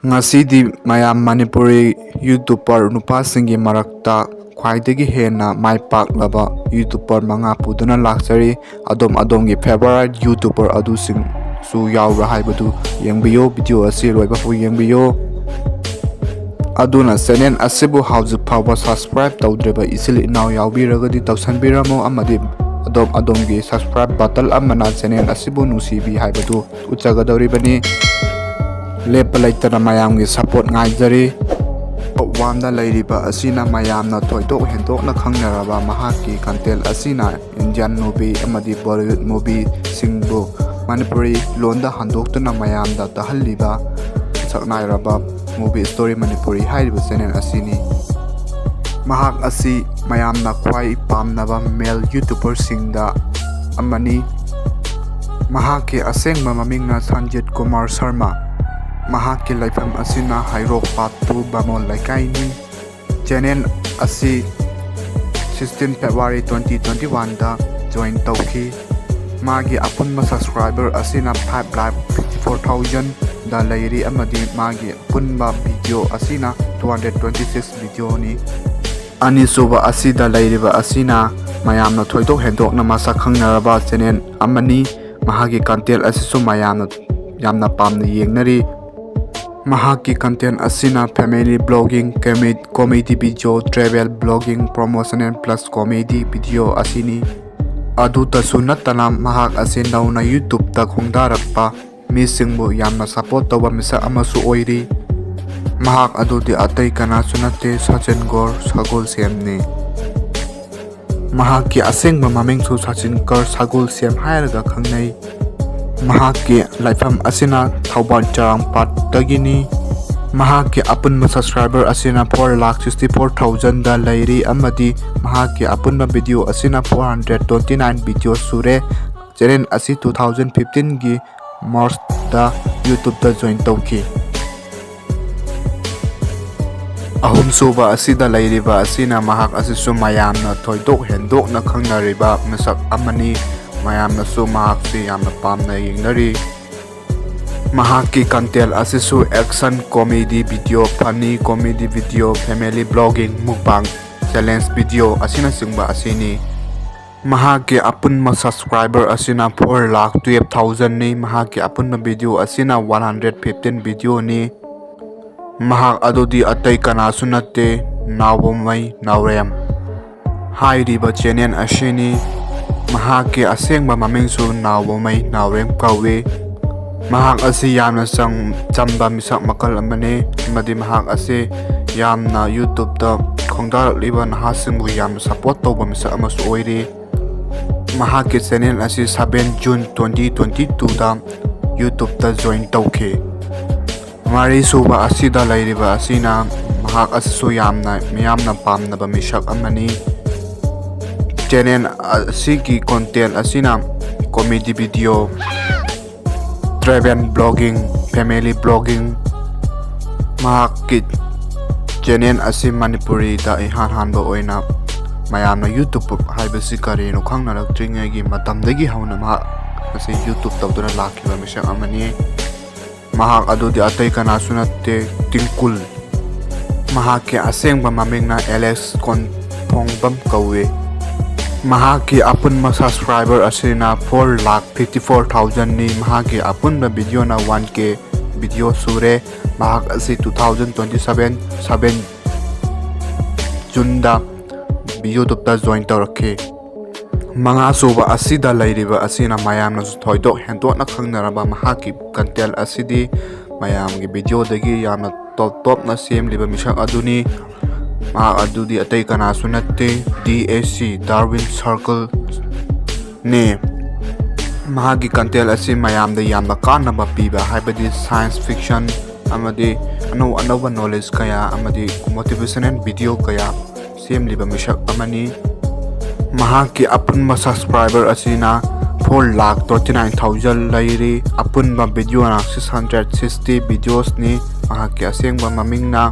Ngasidi Mayam Manipuri Youtuber Nupasingi Marakta khuwaidagi hena mai paklaba Youtuber manga puduna laksari adom-adomgi favorite Youtuber adusing su yaura haibadu yengbiyo video asi loiba fu yengbiyo aduna channel asibu hauju Faoba subscribe tawdreba isil inaw yaubiragadi tawsanbiramo amadi adom-adomgi subscribe button amana channel asibu nusibi haibadu uchagadawribani lepa laitana mayamgi support ngaijari wamda lairiba asina mayamna thoidok hendokna khangnaraba mahaki content asina Indian movie amadi Bollywood movie singbu Manipuri londa handoktuna mayamda tahalliba saknairaba movie story Manipuri hairiba channel asini mahak asi mayamna khwai pamnaba male YouTuber singda amani mahaki asengma mamingna Sanjit Kumar Sharma mahaki laifam asina Hairok Part 2 Bamon Laikaini channel asi 16 February 2021 da join tauki magi apunma subscriber asina 5,54,000 da lairi amadi magi punba video asina 226 video ni anisuba asida lairiba asina mayamna thoidok hendokna masa khangnaraba channel amani mahagi content asisu mayamna yamna pamna yengnari mahaki content asina family blogging comedy video travel blogging promotional plus comedy video asini aduta sunatana mahak asin nauna YouTube ta khongdarakpa misingbu yamna support tawba misa amasu oiri mahak adudi atai kana sunate Sachin Gor Sagol Semni mahaki asengba mamingsu Sachin Gor Sagol Sem hairaga khangnai mahaki laifam asina Thauban Charang Part dagini mahaki apunma subscriber asina 4,64,000 da lairi amadi mahaki apunma video asina 429 video sure channel asi 2015 gi March da YouTube da join tauki ahum suba asida lairiba asina mahak asisu mayamna thoidok hendokna khangnariba masak amani mayamna su mahaksi yamna pamna yengnari mahaki content asisu action comedy video funny comedy video family blogging mukbang challenge video asina singba asini mahaki apunma subscriber asina 4,12,000 ni mahaki apunma video asina 115 video ni mahak adudi atai kana sunate nawomai nawrem hairiba channel asini mahaki asengba mamingsu nawomai nawrem kawe mahak asi yamna chamba misak makal amane madi mahak asi yamna YouTube da khongdarakliba nahasingbu yamna support tawba misak amasu oiri mahaki channel asi 7 June 2022 da YouTube da join tawki mari suba asida lairiba asina mahak asisu yamna miyamna pamnaba misak amani channel asigi content asina comedy video travel blogging family blogging mahaki channel asi Manipuri da ihan hanba oina mayamna YouTube haibasi kareno khangnaraktringegi matamdagi hauna mahak asi YouTube tawduna lakiba misak amani mahak adudi atai kana sunate tingkul mahaki asengba mamingna Alex Konpongbam kawe mahaki apunma subscriber asina 4,54,000 ni mahaki apunma video na 1k video sure mahak asi 2027 7 Junda YouTube ta join tawrakhe manga suba asida lairiba asina mayamna thoidok hendokna khangnaraba mahaki content asidi mayamgi video dagi yamna top na semliba misak aduni mahak adudi atai kana sunate DAC Darwin Circle ne mahagi content asi mayamda yamna kanaba piba haibadi science fiction amadi anova knowledge kaya amadi motivational video kaya semliba misak amani mahaki apunma subscriber asina 4,39,000 lairi apunma video na 660 videos ni mahaki asengba mamingna